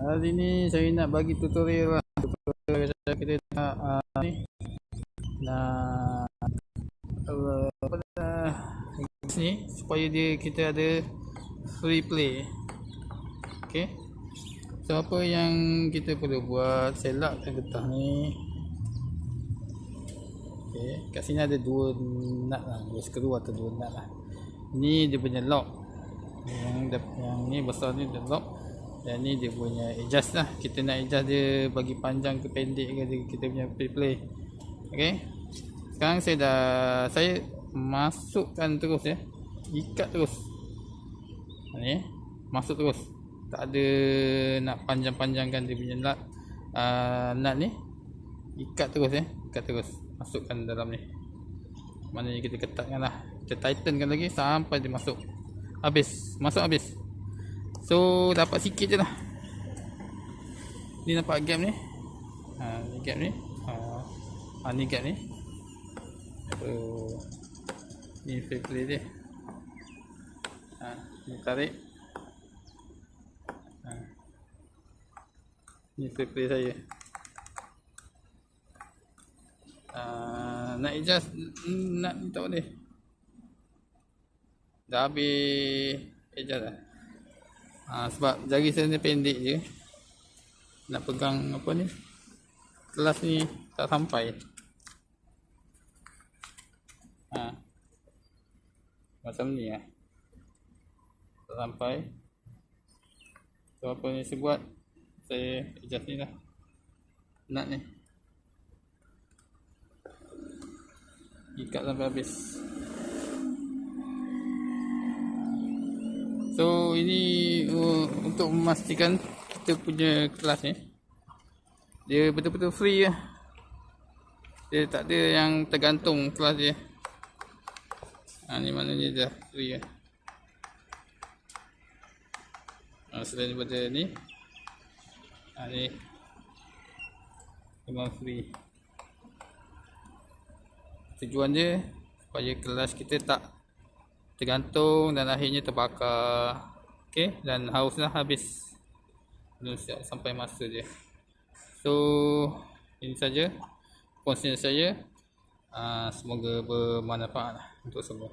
Hari ni saya nak bagi tutorial lah. Tutorial kita nak apa ni supaya kita ada free play. Okey. So apa yang kita perlu buat, saya lockkan getah ni. Okey, kat sini ada dua nut lah, dua skru atau dua nut lah. Ni dia punya lock. Yang ni besar ni dia lock. Dan ni dia punya adjust lah. Kita nak adjust dia bagi panjang ke pendek ke kita punya play. Okey. Sekarang saya masukkan terus ya. Ikat terus. Ni masuk terus. Tak ada nak panjang-panjangkan dia punya nut ni. Ikat terus ya. Ikat terus. Masukkan dalam ni. Maknanya kita ketatkan lah. Kita tightenkan lagi sampai dia masuk. Habis. Masuk habis. So dapat sikit je lah. Ni nampak gap ni. Ni gap ni. Ni gap ni. So ni free play dia. Ni tarik. Ni free play saya. Nak adjust nak ni tak boleh. Dah habis adjust dah. Sebab jari saya ni pendek je. Nak pegang apa ni, kelas ni tak sampai. Macam ni lah. Tak sampai. So apa ni saya buat, saya adjust ni lah nut ni. Ikat sampai habis. So ini untuk memastikan kita punya kelas ni dia betul-betul free lah. Dia tak ada yang tergantung kelas dia. Ni maknanya dah free lah. Selain daripada ni, ni memang free. Tujuan dia supaya kelas kita tak tergantung dan akhirnya terbakar. Okey, dan hauslah habis. Belum siap sampai masa dia. So ini saja kongsian saya. Semoga bermanfaat untuk semua.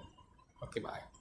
Okey, bye.